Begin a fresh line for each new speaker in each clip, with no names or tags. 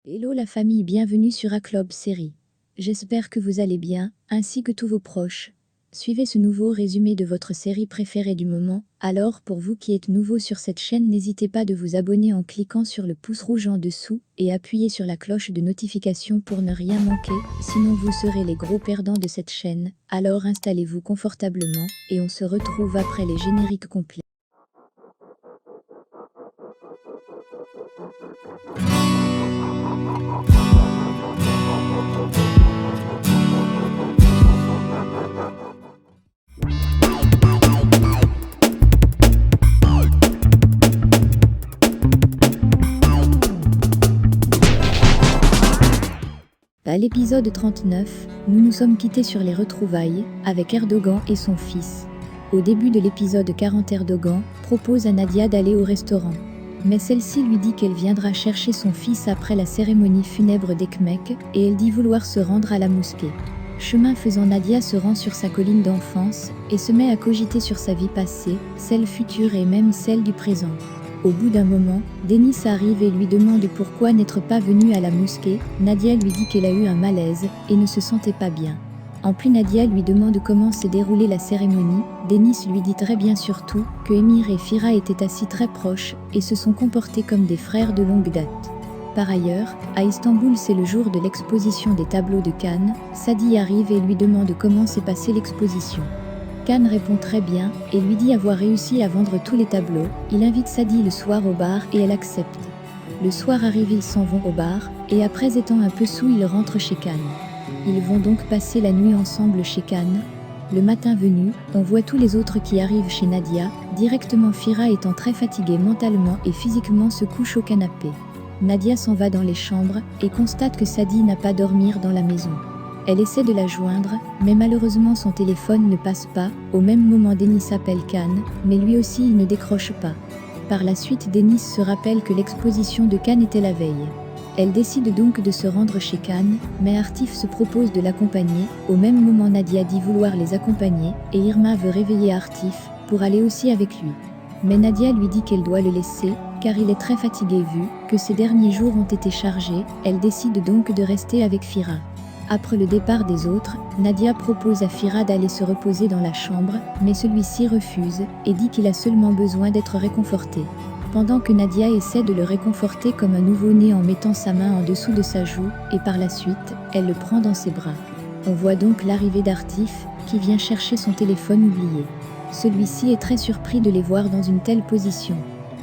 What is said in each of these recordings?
Hello la famille, bienvenue sur A-Club Série. J'espère que vous allez bien, ainsi que tous vos proches. Suivez ce nouveau résumé de votre série préférée du moment. Alors pour vous qui êtes nouveau sur cette chaîne, n'hésitez pas de vous abonner en cliquant sur le pouce rouge en dessous et appuyez sur la cloche de notification pour ne rien manquer, sinon vous serez les gros perdants de cette chaîne. Alors installez-vous confortablement et on se retrouve après les génériques complets. À l'épisode 39, nous nous sommes quittés sur les retrouvailles, avec Erdogan et son fils. Au début de l'épisode 40, Erdogan propose à Nadia d'aller au restaurant. Mais celle-ci lui dit qu'elle viendra chercher son fils après la cérémonie funèbre d'Ekmek, et elle dit vouloir se rendre à la mosquée. Chemin faisant, Nadia se rend sur sa colline d'enfance, et se met à cogiter sur sa vie passée, celle future et même celle du présent. Au bout d'un moment, Denis arrive et lui demande pourquoi n'être pas venue à la mosquée. Nadia lui dit qu'elle a eu un malaise et ne se sentait pas bien. En plus, Nadia lui demande comment s'est déroulée la cérémonie. Denis lui dit très bien surtout que Emir et Fira étaient assis très proches et se sont comportés comme des frères de longue date. Par ailleurs, à Istanbul, c'est le jour de l'exposition des tableaux de Cannes. Sadi arrive et lui demande comment s'est passée l'exposition. Khan répond très bien et lui dit avoir réussi à vendre tous les tableaux. Il invite Sadi le soir au bar et elle accepte. Le soir arrive, ils s'en vont au bar et après étant un peu saoul, ils rentrent chez Khan. Ils vont donc passer la nuit ensemble chez Khan. Le matin venu, on voit tous les autres qui arrivent chez Nadia. Directement, Fira étant très fatiguée mentalement et physiquement se couche au canapé. Nadia s'en va dans les chambres et constate que Sadi n'a pas dormir dans la maison. Elle essaie de la joindre, mais malheureusement son téléphone ne passe pas. Au même moment, Denis appelle Khan, mais lui aussi il ne décroche pas. Par la suite, Denis se rappelle que l'exposition de Khan était la veille. Elle décide donc de se rendre chez Khan, mais Artif se propose de l'accompagner. Au même moment, Nadia dit vouloir les accompagner, et Irma veut réveiller Artif pour aller aussi avec lui. Mais Nadia lui dit qu'elle doit le laisser, car il est très fatigué vu que ces derniers jours ont été chargés. Elle décide donc de rester avec Fira. Après le départ des autres, Nadia propose à Fira d'aller se reposer dans la chambre, mais celui-ci refuse et dit qu'il a seulement besoin d'être réconforté. Pendant que Nadia essaie de le réconforter comme un nouveau-né en mettant sa main en dessous de sa joue, et par la suite, elle le prend dans ses bras. On voit donc l'arrivée d'Artif, qui vient chercher son téléphone oublié. Celui-ci est très surpris de les voir dans une telle position.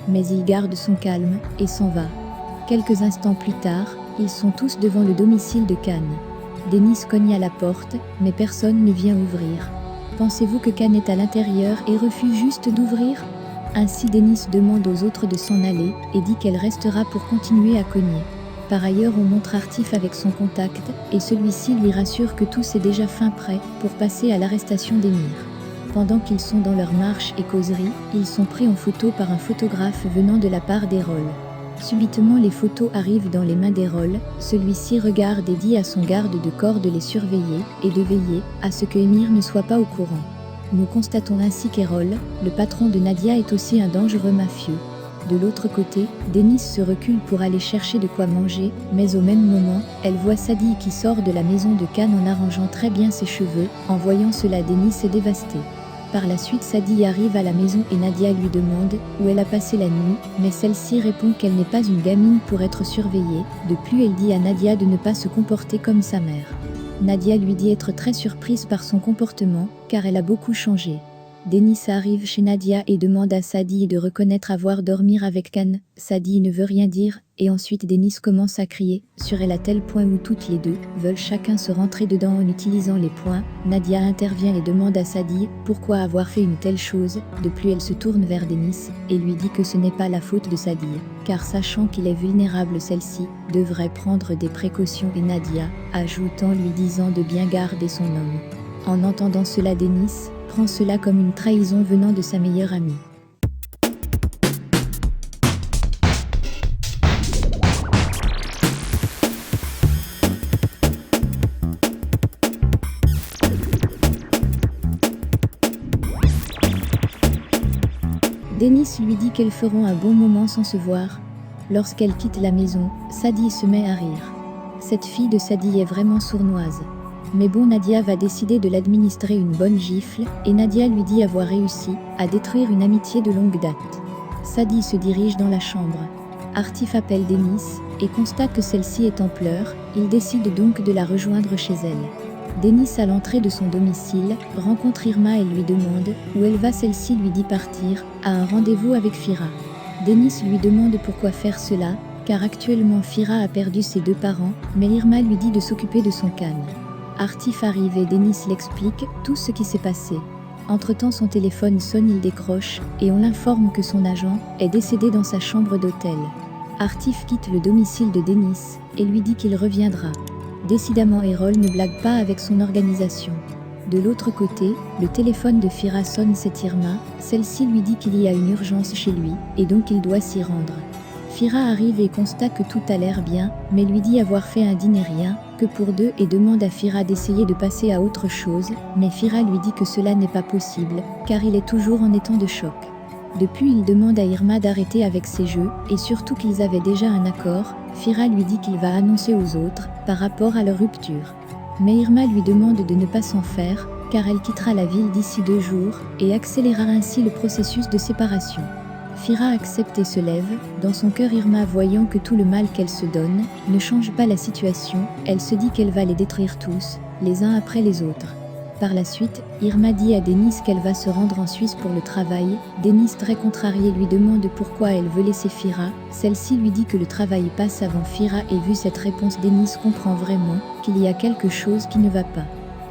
Mais il garde son calme et s'en va. Quelques instants plus tard, ils sont tous devant le domicile de Khan. Denis cogne à la porte, mais personne ne vient ouvrir. Pensez-vous que Khan est à l'intérieur et refuse juste d'ouvrir? Ainsi, Denis demande aux autres de s'en aller et dit qu'elle restera pour continuer à cogner. Par ailleurs, on montre Artif avec son contact et celui-ci lui rassure que tout est déjà fin prêt pour passer à l'arrestation d'Emir. Pendant qu'ils sont dans leur marche et causerie, ils sont pris en photo par un photographe venant de la part d'Erol. Subitement, les photos arrivent dans les mains d'Erol. Celui-ci regarde et dit à son garde de corps de les surveiller et de veiller à ce que Emir ne soit pas au courant. Nous constatons ainsi qu'Erol, le patron de Nadia, est aussi un dangereux mafieux. De l'autre côté, Denis se recule pour aller chercher de quoi manger, mais au même moment, elle voit Sadi qui sort de la maison de Khan en arrangeant très bien ses cheveux. En voyant cela, Denis est dévasté. Par la suite, Sadi arrive à la maison et Nadia lui demande où elle a passé la nuit, mais celle-ci répond qu'elle n'est pas une gamine pour être surveillée. De plus, elle dit à Nadia de ne pas se comporter comme sa mère. Nadia lui dit être très surprise par son comportement, car elle a beaucoup changé. Denis arrive chez Nadia et demande à Sadi de reconnaître avoir dormi avec Khan. Sadi ne veut rien dire, et ensuite Denis commence à crier sur elle à tel point où toutes les deux veulent chacun se rentrer dedans en utilisant les poings. Nadia intervient et demande à Sadi pourquoi avoir fait une telle chose. De plus, elle se tourne vers Denis et lui dit que ce n'est pas la faute de Sadi, car sachant qu'il est vulnérable, celle-ci devrait prendre des précautions, et Nadia ajoute en lui disant de bien garder son homme. En entendant cela, Denis prend cela comme une trahison venant de sa meilleure amie. Denis lui dit qu'elles feront un bon moment sans se voir. Lorsqu'elle quitte la maison, Sadie se met à rire. Cette fille de Sadie est vraiment sournoise. Mais bon, Nadia va décider de l'administrer une bonne gifle, et Nadia lui dit avoir réussi à détruire une amitié de longue date. Sadie se dirige dans la chambre. Artif appelle Denise, et constate que celle-ci est en pleurs, il décide donc de la rejoindre chez elle. Denise, à l'entrée de son domicile, rencontre Irma et lui demande où elle va. Celle-ci lui dit partir à un rendez-vous avec Fira. Denise lui demande pourquoi faire cela, car actuellement Fira a perdu ses 2 parents, mais Irma lui dit de s'occuper de son canne. Artif arrive et Denise l'explique tout ce qui s'est passé. Entre-temps, son téléphone sonne, il décroche, et on l'informe que son agent est décédé dans sa chambre d'hôtel. Artif quitte le domicile de Denise, et lui dit qu'il reviendra. Décidément, Errol ne blague pas avec son organisation. De l'autre côté, le téléphone de Fira sonne, c'est Irma, celle-ci lui dit qu'il y a une urgence chez lui, et donc il doit s'y rendre. Fira arrive et constate que tout a l'air bien, mais lui dit avoir fait un dîner rien que pour 2 et demande à Fira d'essayer de passer à autre chose, mais Fira lui dit que cela n'est pas possible, car il est toujours en état de choc. Depuis, il demande à Irma d'arrêter avec ses jeux, et surtout qu'ils avaient déjà un accord. Fira lui dit qu'il va annoncer aux autres par rapport à leur rupture. Mais Irma lui demande de ne pas s'en faire, car elle quittera la ville d'ici 2 jours, et accélérera ainsi le processus de séparation. Fira accepte et se lève. Dans son cœur, Irma, voyant que tout le mal qu'elle se donne ne change pas la situation, elle se dit qu'elle va les détruire tous, les uns après les autres. Par la suite, Irma dit à Denise qu'elle va se rendre en Suisse pour le travail. Denise, très contrariée, lui demande pourquoi elle veut laisser Fira. Celle-ci lui dit que le travail passe avant Fira, et vu cette réponse, Denise comprend vraiment qu'il y a quelque chose qui ne va pas.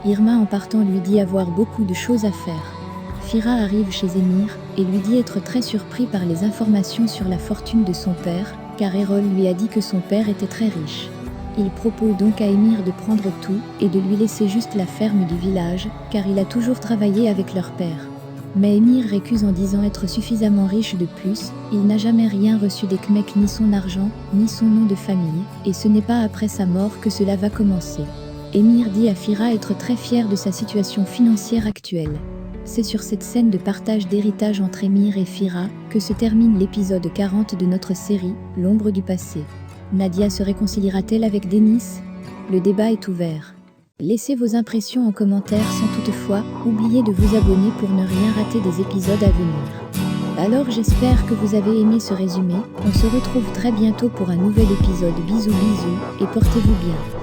Irma, en partant, lui dit avoir beaucoup de choses à faire. Fira arrive chez Émir et lui dit être très surpris par les informations sur la fortune de son père, car Errol lui a dit que son père était très riche. Il propose donc à Émir de prendre tout et de lui laisser juste la ferme du village, car il a toujours travaillé avec leur père. Mais Émir récuse en disant être suffisamment riche. De plus, il n'a jamais rien reçu des Kmek, ni son argent, ni son nom de famille, et ce n'est pas après sa mort que cela va commencer. Émir dit à Fira être très fier de sa situation financière actuelle. C'est sur cette scène de partage d'héritage entre Émir et Fira que se termine l'épisode 40 de notre série, L'ombre du passé. Nadia se réconciliera-t-elle avec Denise ? Le débat est ouvert. Laissez vos impressions en commentaire sans toutefois oublier de vous abonner pour ne rien rater des épisodes à venir. Alors j'espère que vous avez aimé ce résumé, on se retrouve très bientôt pour un nouvel épisode. Bisous bisous et portez-vous bien.